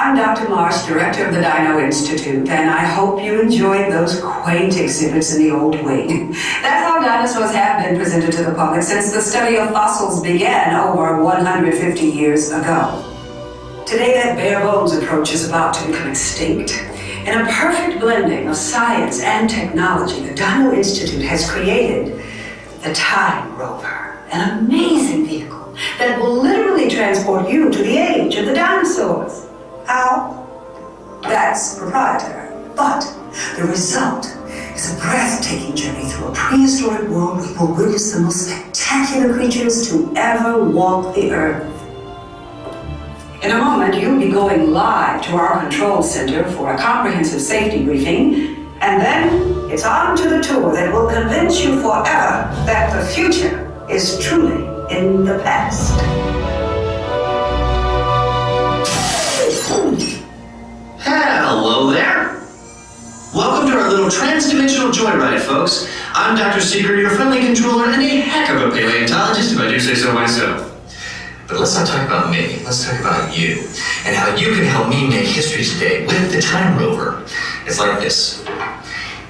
I'm Dr. Marsh, director of the Dino Institute, and I hope you enjoyed those quaint exhibits in the old wing. That's how dinosaurs have been presented to the public since the study of fossils began over 150 years ago. Today, that bare-bones approach is about to become extinct. In a perfect blending of science and technology, the Dino Institute has created the Time Rover, an amazing vehicle that will literally transport you to the age of the dinosaurs. How? That's proprietary. But the result is a breathtaking journey through a prehistoric world where you will witness the most spectacular creatures to ever walk the earth. In a moment, you'll be going live to our control center for a comprehensive safety briefing, and then it's on to the tour that will convince you forever that the future is truly in the past. Hello there. Welcome to our little trans-dimensional joyride, folks. I'm Dr. Seeker, your friendly controller, and a heck of a paleontologist, if I do say so myself. But let's not talk about me. Let's talk about you, and how you can help me make history today with the Time Rover. It's like this.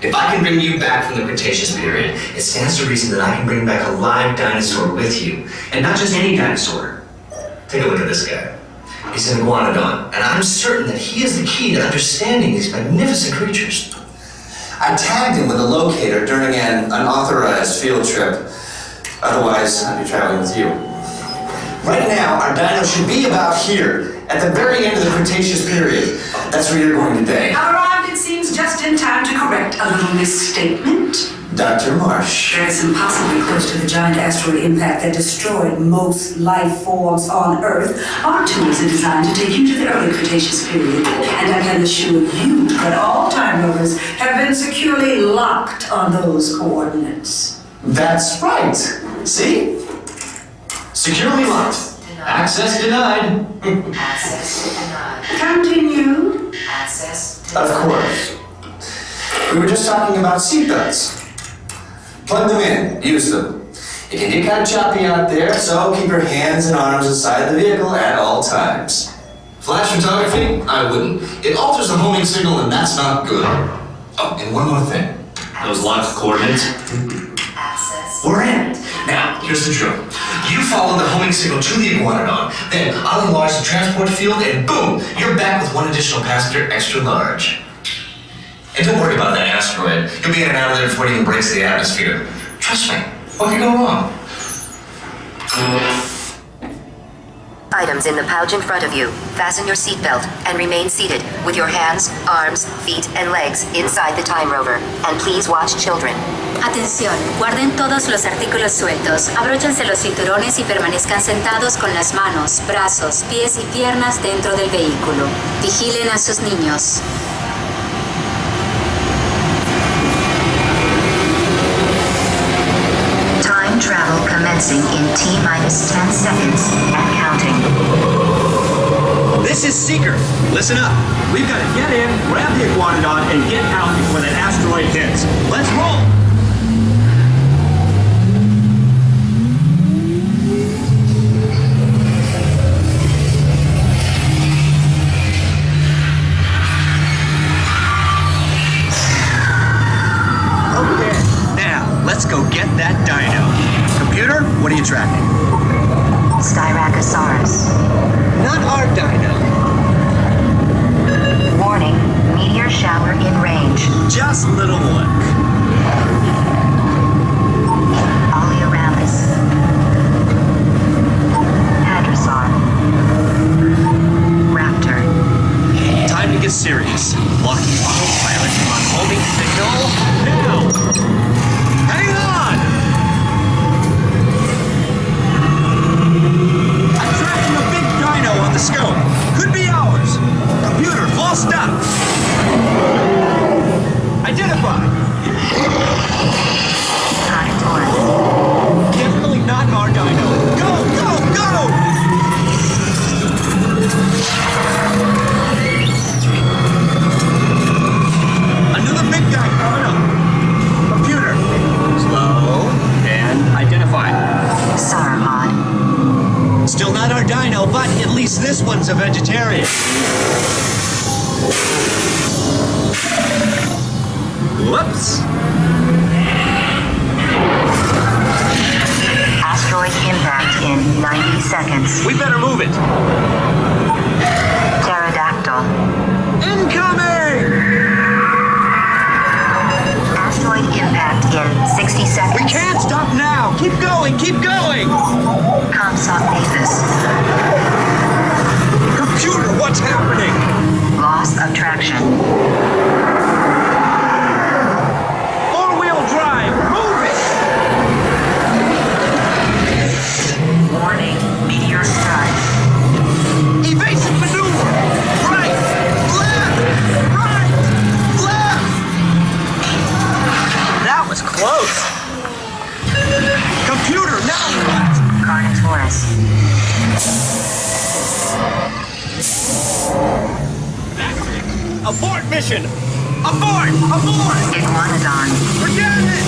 If I can bring you back from the Cretaceous period, it stands to reason that I can bring back a live dinosaur with you. And not just any dinosaur. Take a look at this guy. He's an iguanodon, and I'm certain that he is the key to understanding these magnificent creatures. I tagged him with a locator during an unauthorized field trip. Otherwise, I'd be traveling with you. Right now, our dino should be about here, at the very end of the Cretaceous period. That's where you're going today. I've arrived, it seems, just in time to correct a little misstatement. Dr. Marsh. It's impossibly close to the giant asteroid impact that destroyed most life forms on Earth. Our tools are designed to take you to the early Cretaceous period, and I can assure you that all time rovers have been securely locked on those coordinates. That's right. See? Securely locked. Access denied. Access denied. Continue. Access Of denied. course. We were just talking about seatbelts. Plug them in. Use them. It can get kind of choppy out there, so keep your hands and arms inside the vehicle at all times. Flash photography? I wouldn't. It alters the homing signal, and that's not good. Oh, and one more thing. Those locked coordinates? Access. We're in. Now, here's the drill. You follow the homing signal to the iguanodon, then I'll enlarge the transport field, and boom, you're back with one additional passenger extra large. And don't worry about that asteroid. You'll be in and out of there before it even breaks the atmosphere. Trust me, what could go wrong? Items in the pouch in front of you. Fasten your seatbelt and remain seated with your hands, arms, feet, and legs inside the Time Rover. And please watch children. Atención, guarden todos los artículos sueltos, abróchense los cinturones y permanezcan sentados con las manos, brazos, pies y piernas dentro del vehículo. Vigilen a sus niños. Time travel commencing in T-minus 10 seconds and counting. This is Seeker. Listen up. We've got to get in, grab the iguanodon, and get out before that asteroid hits. Let's roll! Let's go get that dino. Computer, what are you tracking? Styracosaurus. Not our dino. Warning, meteor shower in range. Just little one. Oleoramus. Hadrosaur. Raptor. Time to get serious. Locking autopilot on homing signal now. Hang on! I'm tracking a big dino on the scope. Could be ours. Computer, full stop. Identify. not our dino, but at least this one's a vegetarian. Whoops. Asteroid impact in 90 seconds. We better move it. Pterodactyl. Incoming! Asteroid impact in 60 seconds. We can't stop now! Keep going, keep going! Comsat Mathis. Computer, what's happening? Loss of traction. Four-wheel drive, move it! Warning, meteor strike. Evasive maneuver! Right! Left! Right! Left! That was close! Computer, now what? Carnotaurus. Abort mission! Abort! Abort! Iguanodon. Forget it!